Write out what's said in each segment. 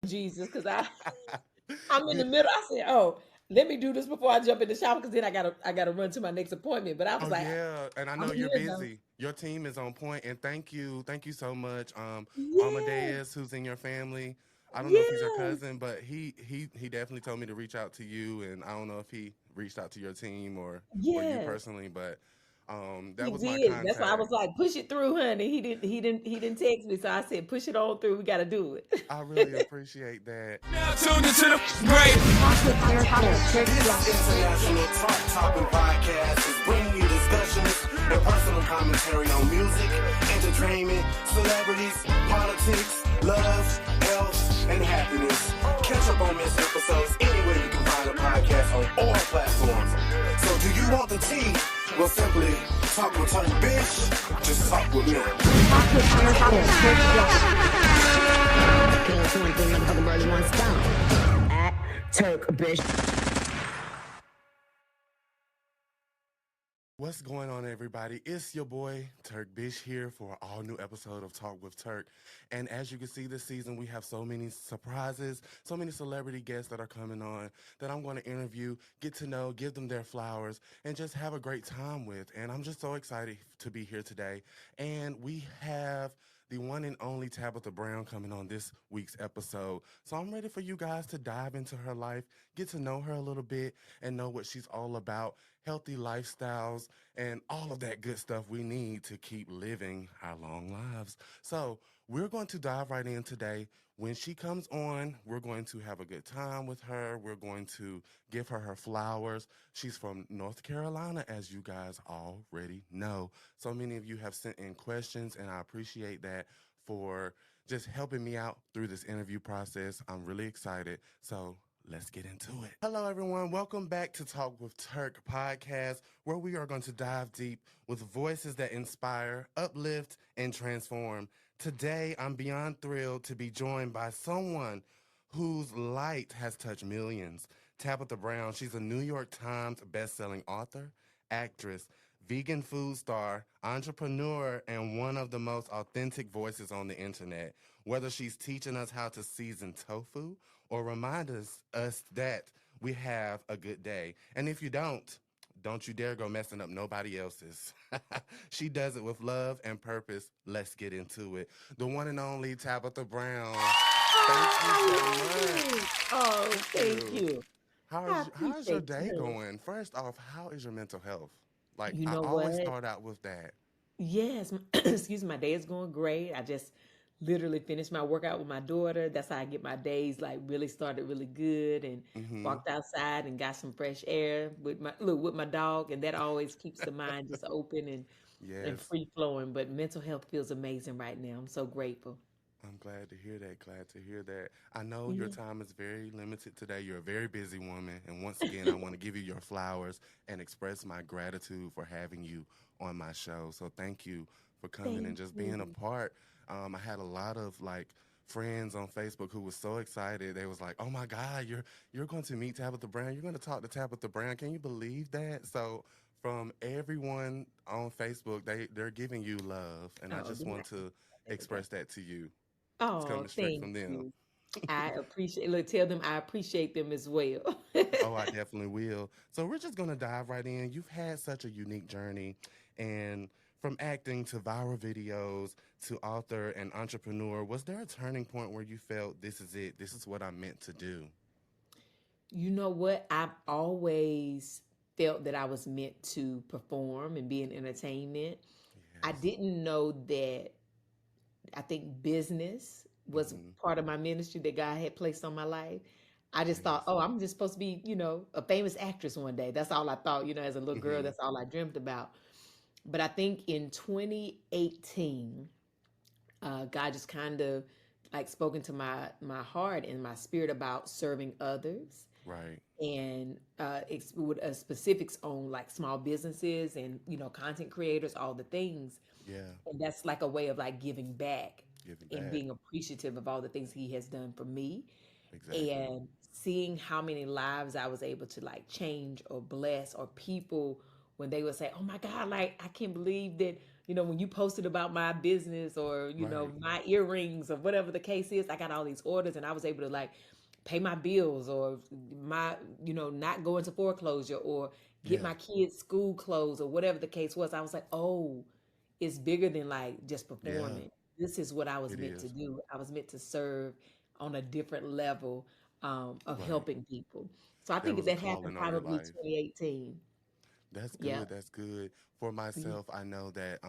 Jesus, because I'm in the middle. I said, oh, let me do this before I jump in the shower because then I gotta run to my next appointment. But I was Oh like, yeah, and I I'm know you're here though. busy. Your team is on point, and thank you so much, Yes, Amadeus, who's in your family. I don't know if he's your yes, cousin, but he definitely told me to reach out to you, and I don't know if he reached out to your team or you yes. personally, but that He was my did. That's why I contact. was like, push it through, honey. He didn't text me. So I said, push it on through. We gotta do I really it. appreciate that. Now tuned into the great. This international talk-topping podcast is bringing you discussions and personal commentary on music, entertainment, celebrities, politics, love, health, and happiness. Catch up on missed episodes anywhere you can find a podcast on all platforms. So do you want the tea? Well, simply talk with TURKBISH. Just talk with me. Killing two and three motherfucking birds with one stone. At TURKBISH. What's going on, everybody? It's your boy TURKBISH here for an all new episode of Talk with Turk. And as you can see this season, we have so many surprises, so many celebrity guests that are coming on that I'm going to interview, get to know, give them their flowers, and just have a great time with. And I'm just so excited to be here today. And we have the one and only Tabitha Brown coming on this week's episode. So I'm ready for you guys to dive into her life, get to know her a little bit, and know what she's all about, healthy lifestyles, and all of that good stuff we need to keep living our long lives. So we're going to dive right in today. When she comes on, we're going to have a good time with her. We're going to give her her flowers. She's from North Carolina, as you guys already know. So many of you have sent in questions, and I appreciate that for just helping me out through this interview process. I'm really excited. So let's get into it. Hello, everyone. Welcome back to Talk with Turk podcast, where we are going to dive deep with voices that inspire, uplift, and transform. Today, I'm beyond thrilled to be joined by someone whose light has touched millions. Tabitha Brown, she's a New York Times bestselling author, actress, vegan food star, entrepreneur, and one of the most authentic voices on the internet. Whether she's teaching us how to season tofu or remind us that we have a good day. And if you don't you dare go messing up nobody else's. She does it with love and purpose. Let's get into it. The one and only Tabitha Brown. Thank you so much. Oh, Thank thank you. you. I How's your appreciate day you. going? First off, how is your mental health? Like, You I know always what? start out with that. Yes, excuse me, my day is going great. I just literally finished my workout with my daughter. That's how I get my days like really started really good and Mm-hmm. walked outside and got some fresh air with my dog, and that always keeps the mind just open and Yes. free flowing. But mental health feels amazing right now. I'm so grateful. I'm glad to hear that. Glad to hear that. I know your Yeah. time is very limited today. You're a very busy woman. And once again, I want to give you your flowers and express my gratitude for having you on my show. So thank you for coming Thank and just being a you. part. I had a lot of like friends on Facebook who was so excited. They was like, "Oh my God, you're going to meet Tabitha Brown. You're going to talk to Tabitha Brown. Can you believe that?" So from everyone on Facebook, they're giving you love, and I Oh, just want to there we go. express that to you. It's Oh, coming straight thank from them. you. I appreciate. Look, tell them I appreciate them as well. Oh, I definitely will. So we're just gonna dive right in. You've had such a unique journey, and from acting to viral videos to author and entrepreneur, was there a turning point where you felt this is it? This is what I'm meant to do? You know what? I've always felt that I was meant to perform and be in entertainment. I Yes. didn't know that I think business was Mm-hmm. part of my ministry that God had placed on my life. I just thought, Yes. oh, I'm just supposed to be, a famous actress one day. That's all I thought, as a little girl, Mm-hmm. that's all I dreamt about. But I think in 2018, God just kind of like spoken to my heart and my spirit about serving others Right. and with specifics on like small businesses and content creators, all the things. Yeah. And that's like a way of like giving back Giving and back. being appreciative of all the things he has done for me Exactly. and seeing how many lives I was able to like change or bless or people when they would say, "Oh my God, like I can't believe that when you posted about my business or, Right. my earrings or whatever the case is, I got all these orders and I was able to like pay my bills or my, not go into foreclosure or get Yeah. my kids school clothes or whatever the case was. I was like, oh, it's bigger than like just Yeah. performing. This is what I was It meant to is. do. I was meant to serve on a different level of Right. helping people. So I There think was a that happened calling on your probably life. 2018. That's Yeah. good. That's good. For Yeah. myself, I know that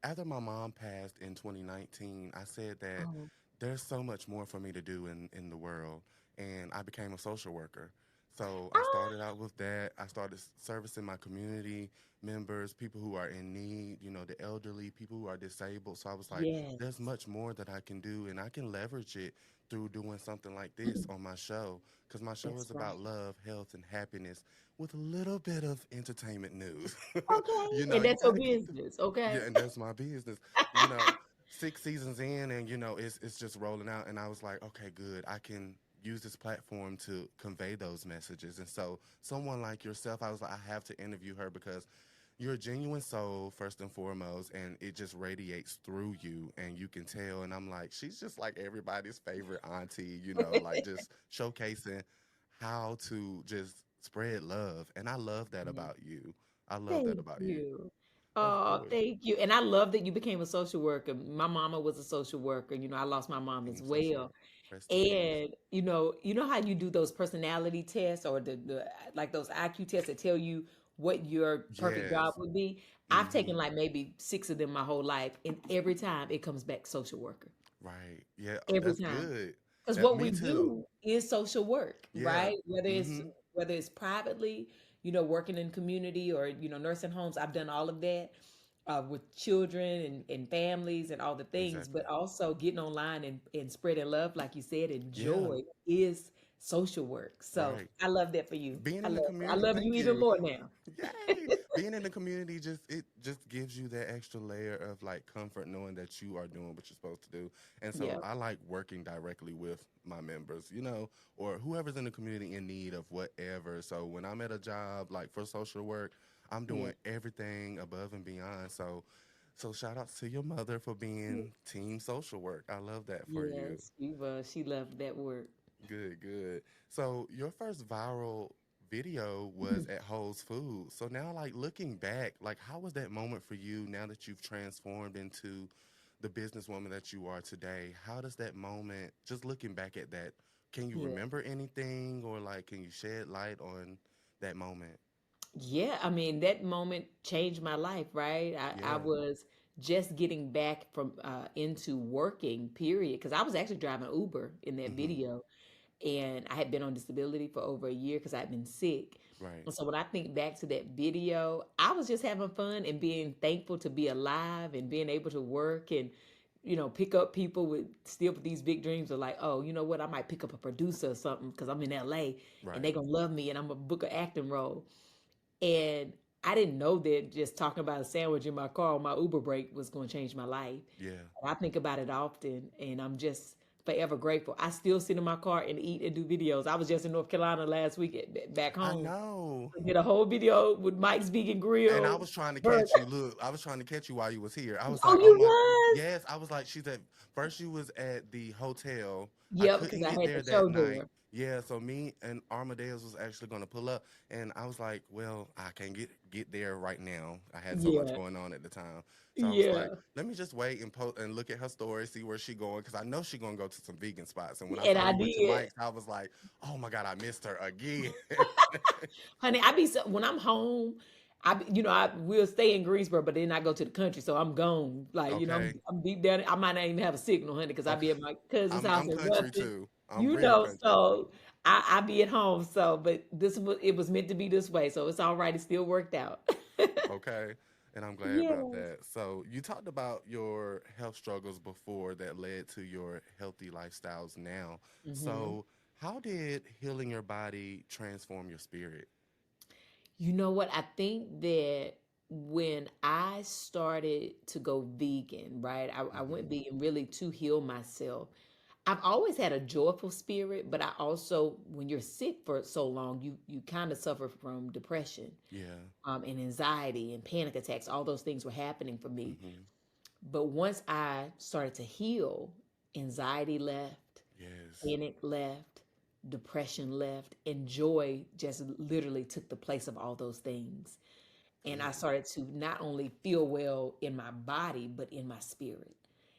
after my mom passed in 2019, I said that Oh, there's so much more for me to do in the world. And I became a social worker. So I ah, started out with that. I started servicing my community members, people who are in need, the elderly, people who are disabled. So I was like, there's yes. much more that I can do, and I can leverage it through doing something like this on my show. Because my show That's is about right. love, health, and happiness with a little bit of entertainment news. Okay. And You that's your got to keep business. yeah, Okay. and that's my business. You know, 6 seasons in, and it's just rolling out. And I was like, okay, good. I can use this platform to convey those messages. And so, someone like yourself, I was like, I have to interview her because you're a genuine soul first and foremost, and it just radiates through you, and you can tell. And I'm like, she's just like everybody's favorite auntie, like just showcasing how to just spread love. And I love that Yeah. about you. I love that Thank about you. you. Of Oh, course. thank you. And I love that you became a social worker. My mama was a social worker. I lost my mom as I'm so sorry. well. Rest in peace. And how you do those personality tests or the like those IQ tests that tell you what your perfect job Yes. would be. I've Hmm. taken like maybe six of them my whole life, and every time it comes back social worker. Right. Yeah. Every That's time. good. Because what Me we too. do is social work, Yeah. right? Hmm. Whether it's privately, working in community or nursing homes. I've done all of that with children and families and all the things, Exactly. but also getting online and spreading love, like you said, and Yeah. joy is social work. So Right. I love that for you. Being I in the love I community, love you thank even you. more now. Yay! Being in the community just gives you that extra layer of like comfort knowing that you are doing what you're supposed to do. And so Yeah, I like working directly with my members, or whoever's in the community in need of whatever. So when I'm at a job like for social work, I'm yeah, doing everything above and beyond. So shout out to your mother for yeah. being team social work. I love that for you. Yes, she loved that work. Good, good. So your first viral video was at Whole's Foods. So now, like looking back, like how was that moment for you now that you've transformed into the businesswoman that you are today? How does that moment, just looking back at that, can you Yeah. remember anything or like can you shed light on that moment? Yeah, I mean, that moment changed my life, right? I Yeah. was just getting back from into working, period, because I was actually driving Uber in that Mm-hmm. video, and I had been on disability for over a year because I'd been sick. Right. And so when I think back to that video, I was just having fun and being thankful to be alive and being able to work and pick up people with still with these big dreams of like, oh, you know what, I might pick up a producer or something because I'm in LA and Right. they're gonna love me and I'm gonna book an acting role. And I didn't know that just talking about a sandwich in my car on my Uber break was going to change my life. Yeah. And I think about it often, and I'm just forever grateful. I still sit in my car and eat and do videos. I was just in North Carolina last week back I home. know. I did a whole video with Mike's Vegan And I Grill. was trying to Burger. catch you. Look, I was trying to catch you while you was here. I was Oh, like, oh you my, was? yes. I was like, she's at first. She was at the hotel. I Yep, because couldn't I get had there the that show night. door. Yeah, so me and Armadale's was actually going to pull up, and I was like, well, I can't get there right now. I had so much Yeah, going on at the time, so I was like, yeah. let me just wait and and look at her story, see where she going, because I know she gonna go to some vegan spots. And when I And saw I you went to did. Mike's, I was like, oh my god, I missed her again. Honey, I be so when I'm home, I will stay in Greensboro, but then I go to the country, so I'm gone. Like, Okay, I'm deep down. I might not even have a signal, honey, because I okay. be at my cousin's house I'm in country Ruston. too. I'm real country. So I be at home. So, but it was meant to be this way, so it's all right. It still worked out. Okay. And I'm glad about Yes. that. So, you talked about your health struggles before that led to your healthy lifestyles now. hmm So, how did healing your body transform your spirit? You know what? I think that when I started to go vegan, right? I Hmm. went vegan really to heal myself. I've always had a joyful spirit, but I also, when you're sick for so long, you kind of suffer from depression, Yeah. and anxiety and panic attacks. All those things were happening for me. Mm-hmm. But once I started to heal, anxiety left, Yes. panic left, depression left, and joy just literally took the place of all those things. And I Mm. started to not only feel well in my body, but in my spirit.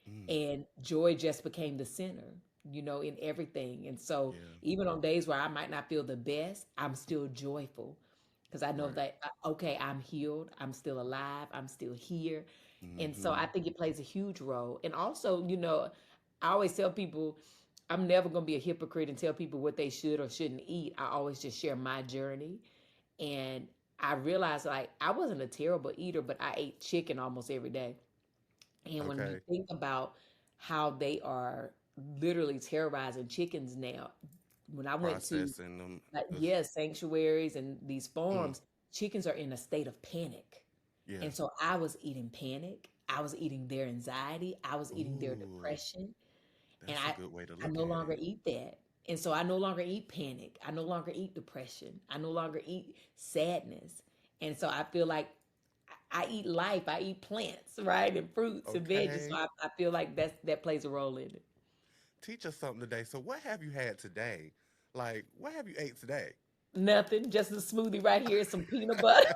Mm. And joy just became the center, in everything. And so Yeah. even on days where I might not feel the best, I'm still joyful because I know Right. that, okay, I'm healed, I'm still alive, I'm still here. And so Mm-hmm. I think it plays a huge role. And also, I always tell people I'm never going to be a hypocrite and tell people what they should or shouldn't eat. I always just share my journey. And I realized, like, I wasn't a terrible eater, but I ate chicken almost every day. And when you Okay. think about how they are literally terrorizing chickens now, when I went to, Processing them. like, Is, sanctuaries and these mm. farms, chickens are in a state of panic. Yeah. And so I was eating panic. I was eating their anxiety. I was eating their Ooh, depression. And that's a good way to I look no at longer it. eat that. And so I no longer eat panic. I no longer eat depression. I no longer eat sadness. And so I feel like I eat life. I eat plants, right? And fruits and veggies. So Okay. I feel like that plays a role in it. Teach us something today. So, what have you had today? Like, what have you ate today? Nothing, just a smoothie right here, some peanut butter.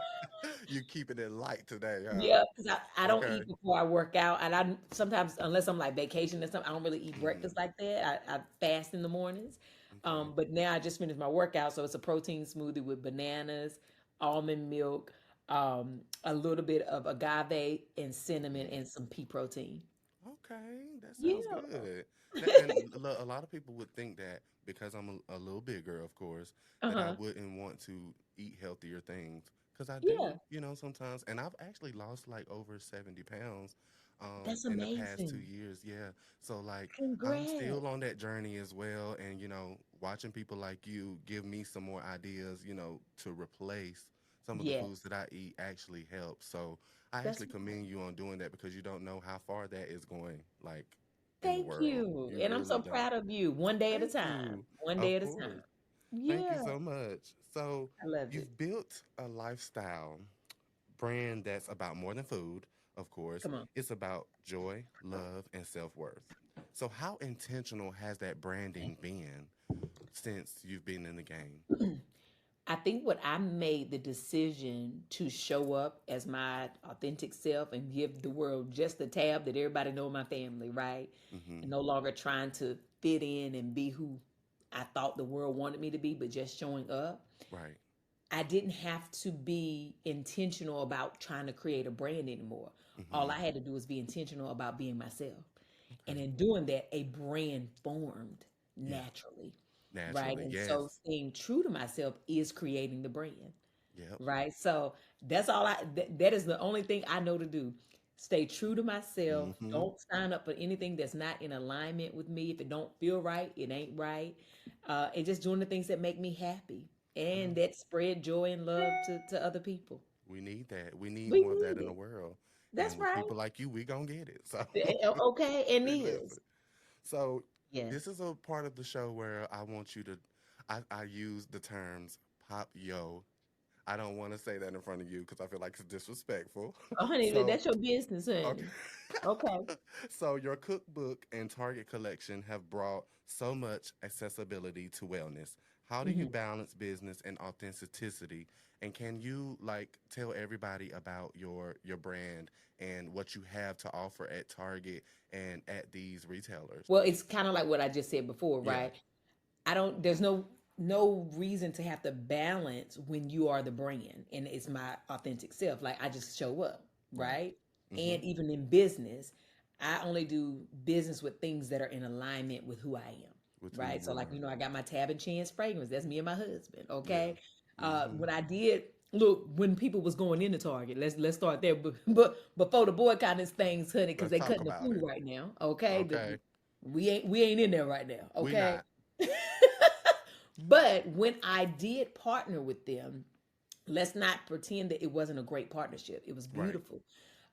You keeping it light today, huh? Yeah, because I don't Okay. eat before I work out, and I sometimes, unless I'm like vacation or something, I don't really eat Mm-hmm. breakfast like that. I fast in the mornings, Okay. but now I just finished my workout, so it's a protein smoothie with bananas, almond milk, a little bit of agave and cinnamon, Mm. and some pea protein. Okay, that sounds Yeah. good. A lot of people would think that because I'm a little bigger, of course, that I Uh-huh. wouldn't want to eat healthier things. Because I Yeah. do, sometimes. And I've actually lost like over 70 pounds That's in the past two amazing. years. Yeah. So, like, I'm Congrats. still on that journey as well. And, watching people like you give me some more ideas, to replace some of the foods Yes. that I eat actually helps. So, I That's actually commend you on doing that because you don't know how far that is going, like in the Thank world. you. You And I'm really so don't. proud of you. One day at a Thank time. you. One day Of at a course. time. Thank you Yeah. so much. So, I love it. you've built a lifestyle brand that's about more than food, of course. Come on. It's about joy, love, and self worth. So, how intentional has that branding been since you've been in the game? I think what I made the decision to show up as my authentic self and give the world just the tab that everybody know my family, right? Mm-hmm. And no longer trying to fit in and be who I thought the world wanted me to be, but just showing up. Right. I didn't have to be intentional about trying to create a brand anymore. All Mm-hmm. I had to do was be intentional about being myself. And Okay. in doing that, a brand formed Yeah. naturally, right? Naturally. And Yes. so staying true to myself is creating the brand, Yep. right? So that's all that is the only thing I know to do. Stay true to myself. Mm-hmm. Don't sign up for anything that's not in alignment with me. If it don't feel right, it ain't right. And just doing the things that make me happy and Well, that spread joy and love to other people. we need that. We need We more of that need in the it. world. That's And with right. people like you, we gonna get it. So Okay, and we is. listen. So this Yes. is a part of the show where I want you to I use the terms pop yo. I don't want to say that in front of you because I feel like it's disrespectful. Oh, honey, So that's your business, okay. honey. Okay. So your cookbook and Target collection have brought so much accessibility to wellness. How do you Mhm. balance business and authenticity? And can you like tell everybody about your brand and what you have to offer at Target and at these retailers? Well, it's kind of like what I just said before, Yeah. right? There's no reason to have to balance when you are the brand and it's my authentic self. Like I just show up, Right. right? Mm-hmm. And even in business, I only do business with things that are in alignment with who I am, With who right? So you like, are. I got my Tab and Chance fragrance. That's me and my husband, Yeah. okay? Mm-hmm. When I did look when people was going into Target, let's start there. But before the boycotting things, honey, because Let's they talk cutting the about food it. right now, okay? Okay. We ain't in there right now, We okay? not. But when I did partner with them, let's not pretend that it wasn't a great partnership. It was Right. beautiful.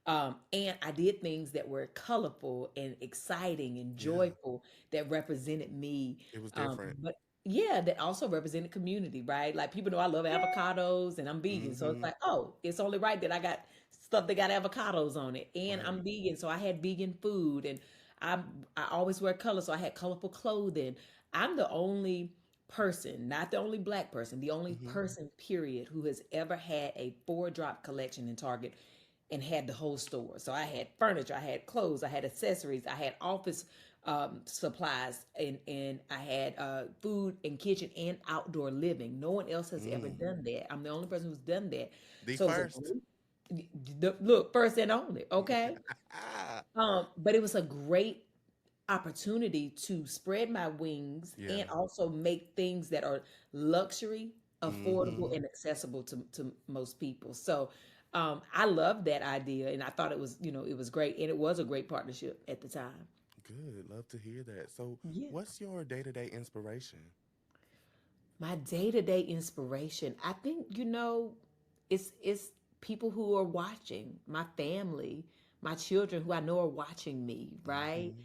And I did things that were colorful and exciting and Yeah, joyful that represented me. it was different. But yeah, that also represented community, right? Like people know I love avocados and I'm vegan. So it's Mm-hmm. like, oh, it's only right that I got stuff that got avocados on it. And I'm Right. vegan. So I had vegan food and I I always wear color. So I had colorful clothing. I'm the only person, not the only black person, the only Mm-hmm. person, period, who has ever had a 4-drop collection in Target and had the whole store. So I had furniture, I had clothes, I had accessories, I had office supplies, and I had food and kitchen and outdoor living. No one else has ever Mm. done that. I'm the only person who's done that. The So it was a first. look, first and only, okay? Ah, But it was a great opportunity to spread my wings yeah. and also make things that are luxury affordable Mm-hmm. and accessible to most people. So I love that idea and I thought it was, it was great and it was a great partnership at the time. Good. Love to hear that. So, Yeah. what's your day-to-day inspiration? My day-to-day inspiration, I think, it's people who are watching, my family, my children who I know are watching me, right? Mm-hmm.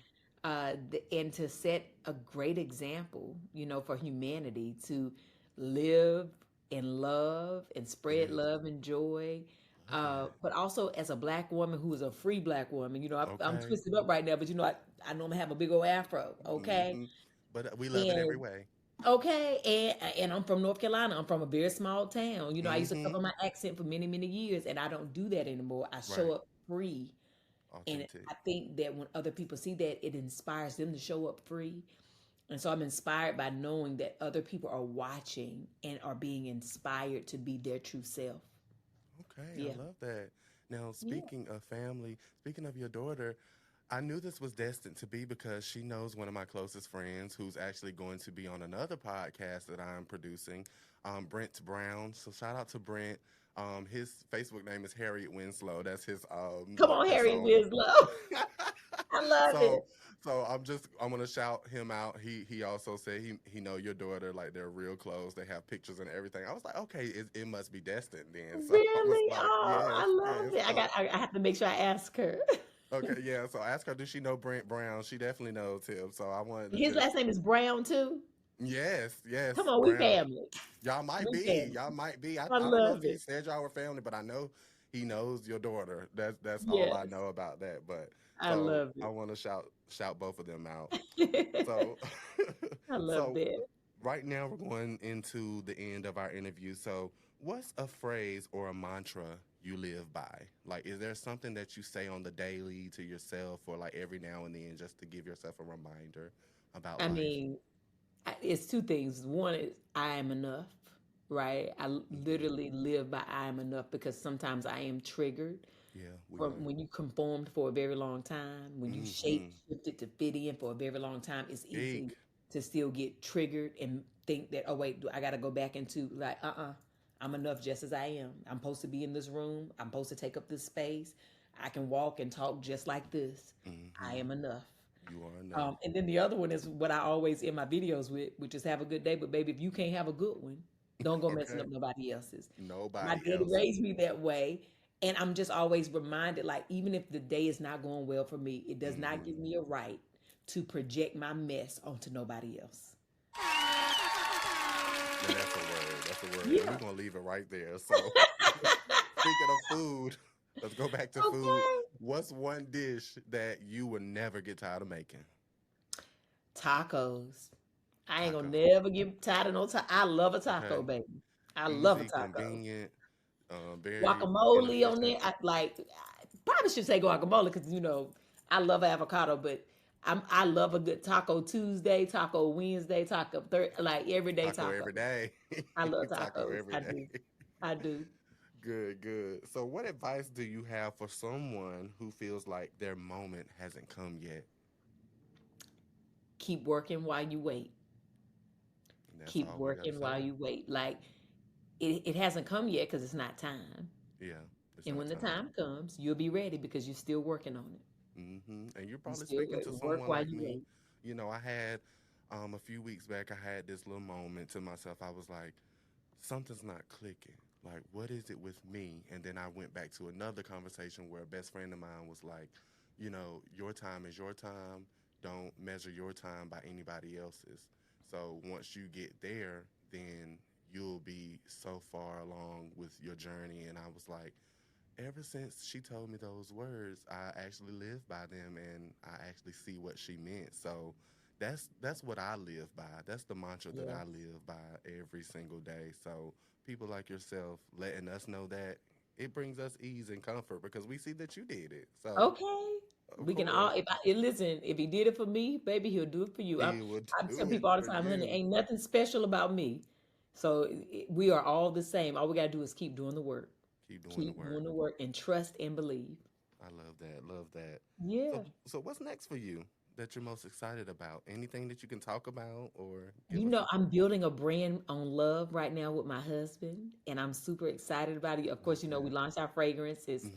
And to set a great example, for humanity to live and love and spread Yes. love and joy. Love that. But also as a black woman who is a free black woman, I'm Okay. twisted up right now, but I normally have a big old afro, okay? Mm-hmm. But we love it every And way. okay, and I'm from North Carolina. I'm from a very small town. I used to Mm-hmm. cover my accent for many, many years, and I don't do that anymore. I show Right. up free, and Authentic. I think that when other people see that, it inspires them to show up free. And so I'm inspired by knowing that other people are watching and are being inspired to be their true self. Okay, I Yeah, love that. Now, yeah. speaking of family, speaking of your daughter, I knew this was destined to be because she knows one of my closest friends who's actually going to be on another podcast that I'm producing, Brent Brown. So shout out to Brent. His Facebook name is Harriet Winslow. That's his Come like on, Harry persona. Winslow. I love so it. I'm gonna shout him out. He also said he know your daughter, like they're real close. They have pictures and everything. I was like, okay, it must be destined then. So I was Really? like, Oh, yes, I love yes. it. So I have to make sure I ask her. okay, yeah. So ask her, does she know Brent Brown? She definitely knows him. So I wanted to His just last name is Brown too. yes, Come on, we Brown. family. Y'all might We be. family. Y'all might be. I I don't know love if he it. said y'all were family, but I know he knows your daughter. That's all I Yes, know about that. But I so love I want to shout both of them out. it. So I love so that. right now we're going into the end of our interview. So what's a phrase or a mantra you live by? Like, is there something that you say on the daily to yourself or like every now and then just to give yourself a reminder about I life? mean, it's two things. One is I am enough, right? Hmm. Literally live by I am enough because sometimes I am triggered Yeah, we from are. when you conformed for a very long time, when you Hmm. shifted to fit in for a very long time, it's easy Speak. to still get triggered and think that, oh wait, I got to go back into like, I'm enough just as I am. I'm supposed to be in this room. I'm supposed to take up this space. I can walk and talk just like this. I Hmm. am enough. You are enough. And then the other one is what I always end my videos with, which is have a good day. But baby, if you can't have a good one, don't go messing Okay. up nobody else's. My Nobody daddy else. raised me that way. And I'm just always reminded, like, even if the day is not going well for me, it does not Hmm. give me a right to project my mess onto nobody else. Now that's a word. That's a word. And we're Yeah. gonna leave it right there. So speaking of food, let's go back to food. Okay. What's one dish that you would never get tired of making? Tacos. I ain't gonna Taco. never get tired of no taco. I love a taco, Okay. baby. I love a Easy, taco. convenient, very Guacamole on inefficient. there. I probably should say guacamole because I love avocado, but I love a good Taco Tuesday, Taco Wednesday, Taco Third, like everyday Taco tacos. every day. I love Taco tacos. every I day. do. I do. Good, good. So what advice do you have for someone who feels like their moment hasn't come yet? Keep working while you wait. And that's Keep all we gotta working while say. you wait. Like it hasn't come yet because it's not time. Yeah, it's And not when the time. time comes, you'll be ready because you're still working on it. And you're You probably still speaking to work someone while like you me. wait. I had a few weeks back, I had this little moment to myself. I was like, something's not clicking. Like, what is it with me? And then I went back to another conversation where a best friend of mine was like, you know, your time is your time. Don't measure your time by anybody else's. So once you get there, then you'll be so far along with your journey. And I was like, ever since she told me those words, I actually live by them, and I actually see what she meant. So that's what I live by. That's the mantra that I live by every single day. So people like yourself letting us know that, it brings us ease and comfort because we see that you did it. So Okay. We can all, listen, if he did it for me, baby, he'll do it for you. I tell people all the time, honey, ain't nothing special about me. So we are all the same. All we got to do is keep doing the work. Keep doing the work And trust and believe. I love that. Love that. Yeah. So what's next for you that you're most excited about? Anything that you can talk about or? You know, I'm building a brand on love right now with my husband, and I'm super excited about it. Of course, you know, we launched our fragrance. It's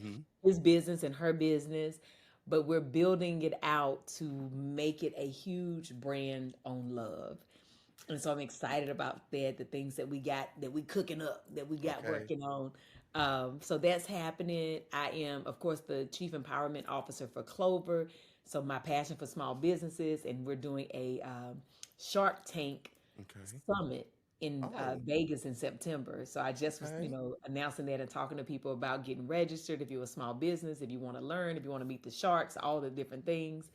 his business and her business, but we're building it out to make it a huge brand on love. And so I'm excited about that, the things that we got, that we cooking up, that we got working on. So that's happening. I am, of course, the Chief Empowerment Officer for Clover. So my passion for small businesses, and we're doing a Shark Tank Summit in Vegas in September. So I just was, you know, announcing that and talking to people about getting registered. If you're a small business, if you want to learn, if you want to meet the sharks, all the different things.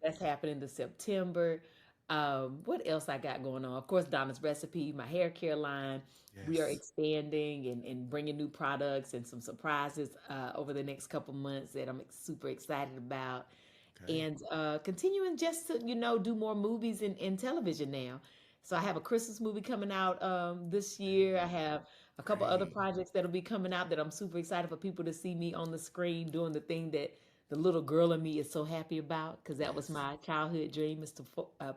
That's happening this September. What else I got going on? Of course, Donna's Recipe, my hair care line. We are expanding and bringing new products and some surprises over the next couple months that I'm super excited about. And continuing just to, you know, do more movies and television now. So I have a Christmas movie coming out this year. I have a couple other projects that'll be coming out that I'm super excited for people to see me on the screen doing the thing that the little girl in me is so happy about, because that was my childhood dream, is to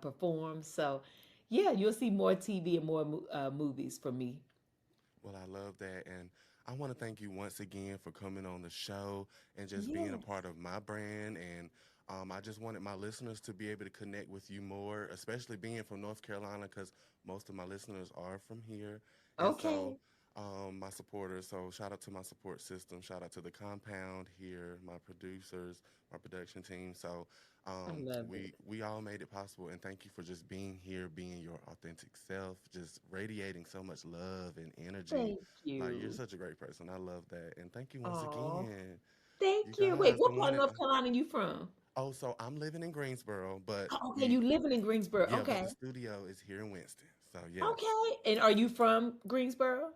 perform. So yeah, you'll see more TV and more movies from me. Well, I love that. And I want to thank you once again for coming on the show and just being a part of my brand. And I just wanted my listeners to be able to connect with you more, especially being from North Carolina, because most of my listeners are from here. And so, my supporters, so shout out to my support system, shout out to the compound here, my producers, my production team. So we all made it possible, and thank you for just being here, being your authentic self, just radiating so much love and energy. Thank you. Like, you're such a great person. I love that. And thank you once again. Thank you. Wait, what part of North Carolina are you from? Oh, so I'm living in Greensboro, but you living in Greensboro. But the studio is here in Winston. So yeah. Okay. And are you from Greensboro?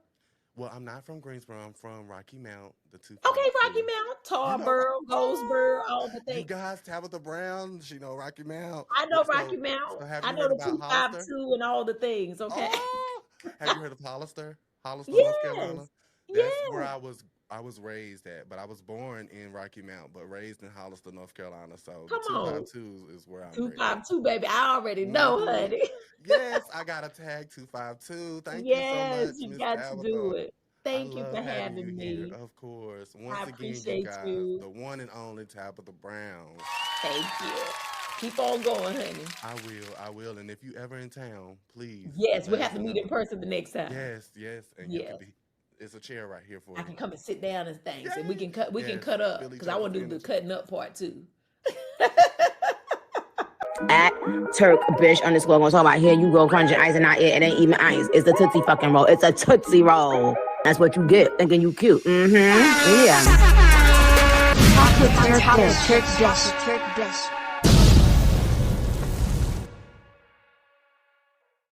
Well, I'm not from Greensboro. I'm from Rocky Mount, the two. Okay, Rocky Mount, Tarboro, Goldsboro, all the things. You guys, Tabitha Brown, she know Rocky Mount. I know Rocky Mount. So I know the 252 and all the things. Okay. Oh, have you heard of Hollister? North Carolina. That's where I was raised at, but I was born in Rocky Mount, but raised in Hollister, North Carolina. So 252 is where I'm 252, baby. I already know, honey. Yes, I got a tag 252. Thank you so much. Yes, you got to do it. Thank you for having me. Here, of course. Once again, you guys, the one and only Tabitha Brown. Thank you. Keep on going, honey. I will. And if you ever in town, please. Yes, we'll have to meet in person the next time. Yes. And you can be. It's a chair right here for you. I can come and sit down and things, and we can cut up, because I want to do the cutting up part too. At TURKBISH _ gonna talk about here you go crunching ice and not it. It ain't even ice. It's a Tootsie fucking roll. It's a Tootsie roll. That's what you get thinking you cute. Yeah. TURKBISH.